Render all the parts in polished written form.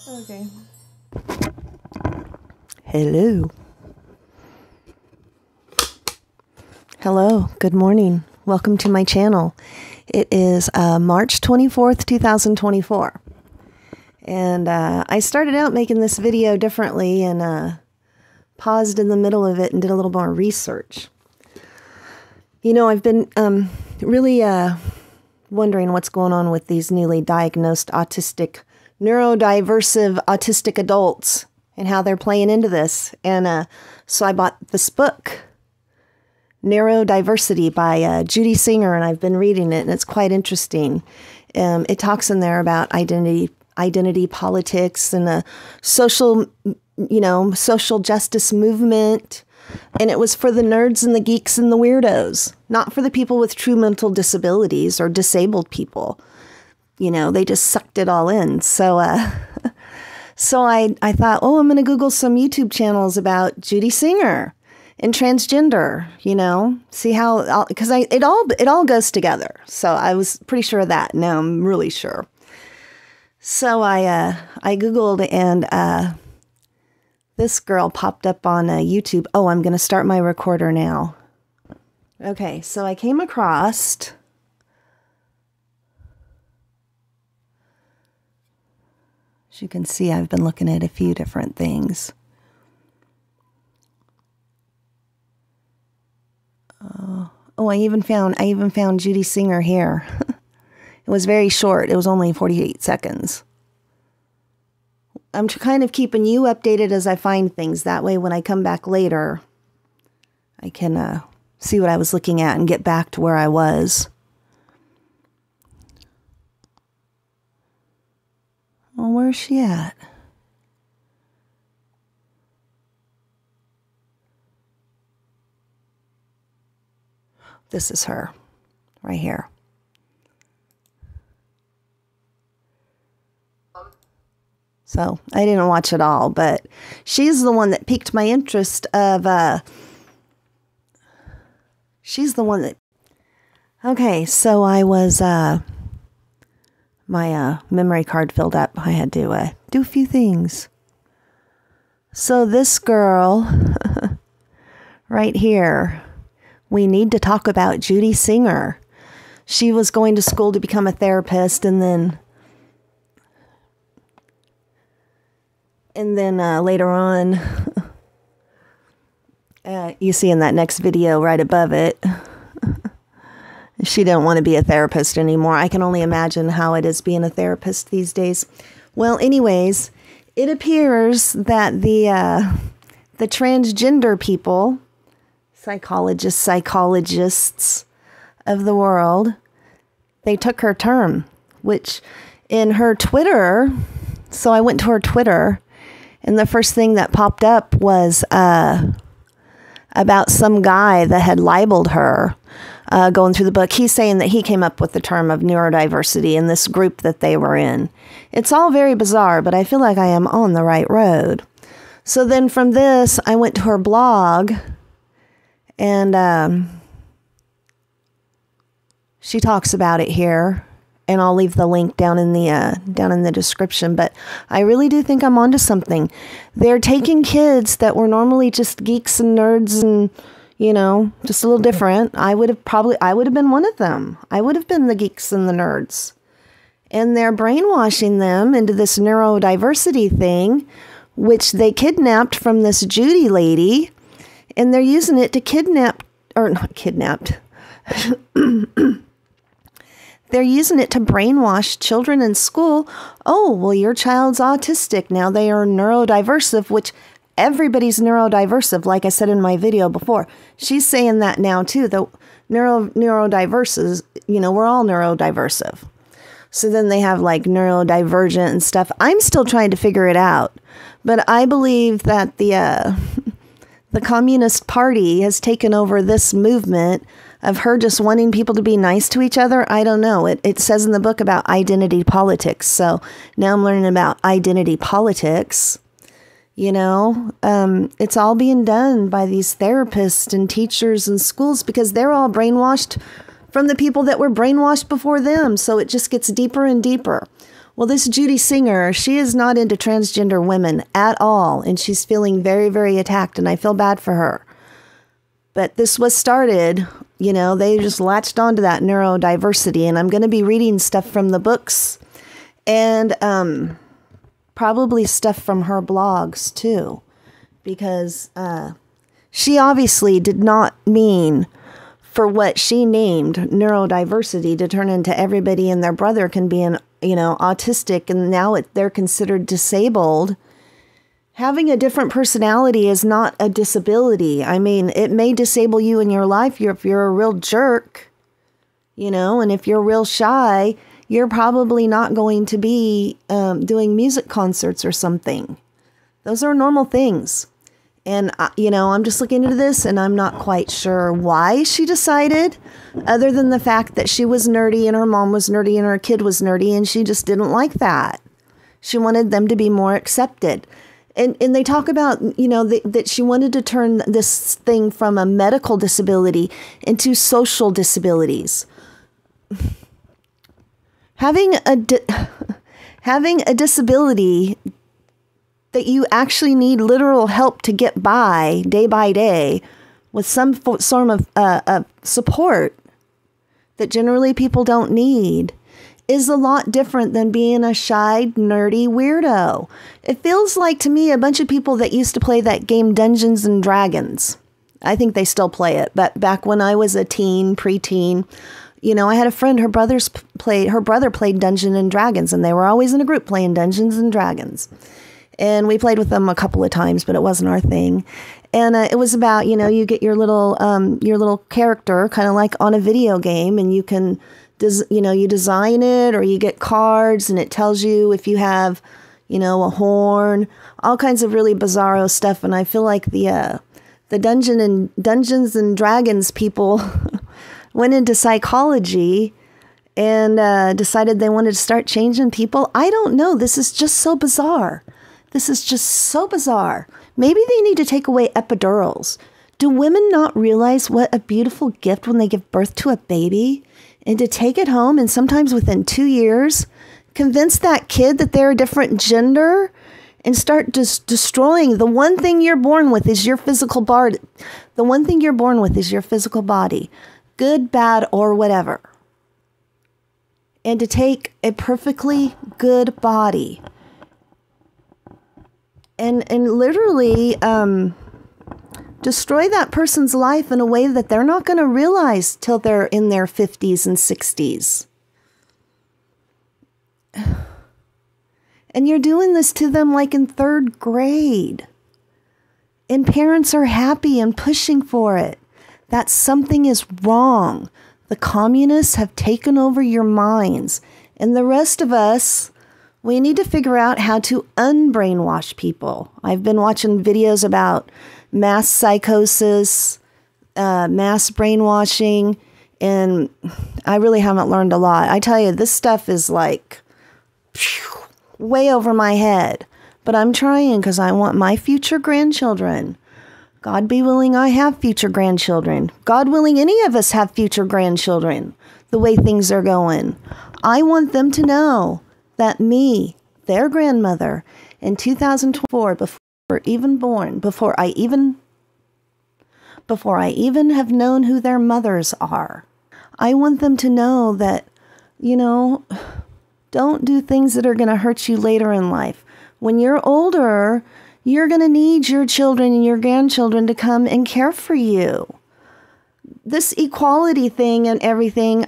Okay. Hello. Hello. Good morning. Welcome to my channel. It is March 24th, 2024. And I started out making this video differently and paused in the middle of it and did a little more research. You know, I've been really wondering what's going on with these newly diagnosed neurodiversive autistic adults and how they're playing into this. And so I bought this book, Neurodiversity by Judy Singer, and I've been reading it, and it's quite interesting. It talks in there about identity politics and social justice movement. And it was for the nerds and the geeks and the weirdos, not for the people with true mental disabilities or disabled people. You know, they just sucked it all in. So, so I thought, oh, I'm going to Google some YouTube channels about Judy Singer and transgender, you know, see how, because it all goes together. So I was pretty sure of that. Now I'm really sure. So I Googled, and this girl popped up on YouTube. Oh, I'm going to start my recorder now. Okay, so I came across as you can see, I've been looking at a few different things. Oh, I even found Judy Singer here. It was very short. It was only 48 seconds. I'm kind of keeping you updated as I find things. That way, when I come back later, I can see what I was looking at and get back to where I was. Well, where's she at? This is her, right here. So I didn't watch it all, but she's the one that piqued my interest of, she's the one that, okay, so I was, my memory card filled up. I had to do a few things. So this girl right here, we need to talk about Judy Singer. She was going to school to become a therapist, and then later on, you see in that next video right above it, she didn't want to be a therapist anymore. I can only imagine how it is being a therapist these days. Well, anyways, it appears that the transgender people, psychologists of the world, they took her term, which in her Twitter, so I went to her Twitter, and the first thing that popped up was about some guy that had libeled her going through the book. He's saying that he came up with the term of neurodiversity in this group that they were in. It's all very bizarre, but I feel like I am on the right road. So then from this, I went to her blog, and she talks about it here. And I'll leave the link down in the description. But I really do think I'm onto something. They're taking kids that were normally just geeks and nerds and, you know, just a little different. I would have been one of them. I would have been the geeks and the nerds. And they're brainwashing them into this neurodiversity thing, which they kidnapped from this Judy lady. And they're using it to they're using it to brainwash children in school. Oh, well, your child's autistic. Now they are neurodiversive, which everybody's neurodiversive, like I said in my video before. She's saying that now, too. The neurodiverse is, you know, we're all neurodiversive. So then they have, like, neurodivergent and stuff. I'm still trying to figure it out. But I believe that the Communist Party has taken over this movement of her just wanting people to be nice to each other. I don't know. It says in the book about identity politics. So now I'm learning about identity politics. You know, it's all being done by these therapists and teachers and schools because they're all brainwashed from the people that were brainwashed before them. So it just gets deeper and deeper. Well, this Judy Singer, she is not into transgender women at all. And she's feeling very, very attacked. And I feel bad for her. But this was started, you know, they just latched onto that neurodiversity. And I'm going to be reading stuff from the books and probably stuff from her blogs, too. Because she obviously did not mean for what she named neurodiversity to turn into everybody and their brother can be autistic, and now they're considered disabled. Having a different personality is not a disability. I mean, it may disable you in your life if you're a real jerk, and if you're real shy, you're probably not going to be doing music concerts or something. Those are normal things. And, I'm just looking into this and I'm not quite sure why she decided, other than the fact that she was nerdy and her mom was nerdy and her kid was nerdy, and she just didn't like that. She wanted them to be more accepted. And they talk about, that she wanted to turn this thing from a medical disability into social disabilities. Having a disability that you actually need literal help to get by day with some form of support that generally people don't need is a lot different than being a shy, nerdy weirdo. It feels like to me a bunch of people that used to play that game Dungeons and Dragons. I think they still play it, but back when I was a preteen, I had a friend, her brother played Dungeons and Dragons, and they were always in a group playing Dungeons and Dragons. And we played with them a couple of times, but it wasn't our thing. And it was about, you get your little character kind of like on a video game, and you can, you design it, or you get cards and it tells you if you have, a horn, all kinds of really bizarro stuff. And I feel like the Dungeons and Dragons people went into psychology and decided they wanted to start changing people. I don't know. This is just so bizarre. This is just so bizarre. Maybe they need to take away epidurals. Do women not realize what a beautiful gift when they give birth to a baby? And to take it home and sometimes within 2 years, convince that kid that they're a different gender and start just destroying the one thing you're born with is your physical body. The one thing you're born with is your physical body. Good, bad, or whatever. And to take a perfectly good body and literally destroy that person's life in a way that they're not going to realize till they're in their 50s and 60s. And you're doing this to them like in 3rd grade. And parents are happy and pushing for it. That something is wrong. The communists have taken over your minds. And the rest of us, we need to figure out how to unbrainwash people. I've been watching videos about mass psychosis, mass brainwashing, and I really haven't learned a lot. I tell you, this stuff is like way over my head. But I'm trying because I want my future grandchildren. God be willing, I have future grandchildren. God willing, any of us have future grandchildren, the way things are going. I want them to know that me, their grandmother, in 2004, before even born, before I even have known who their mothers are, I want them to know that, don't do things that are going to hurt you later in life. When you're older, you're going to need your children and your grandchildren to come and care for you. This equality thing and everything,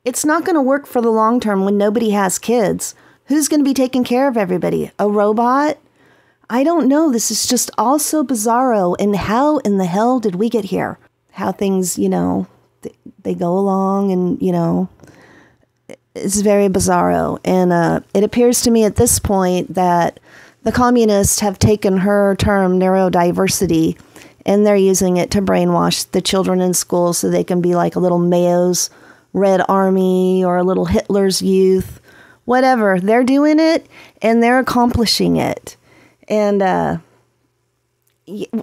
it's not going to work for the long term when nobody has kids. Who's going to be taking care of everybody? A robot? I don't know. This is just all so bizarro. And how in the hell did we get here? How things, they go along and, it's very bizarro. And it appears to me at this point that the communists have taken her term neurodiversity and they're using it to brainwash the children in school so they can be like a little Mayo's Red Army or a little Hitler's Youth, whatever. They're doing it and they're accomplishing it. And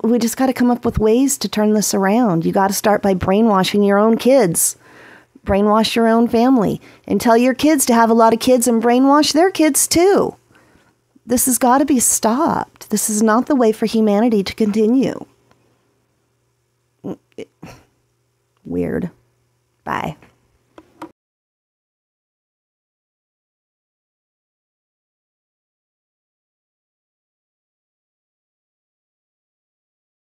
we just got to come up with ways to turn this around. You got to start by brainwashing your own kids. Brainwash your own family and tell your kids to have a lot of kids and brainwash their kids too. This has got to be stopped. This is not the way for humanity to continue. Weird.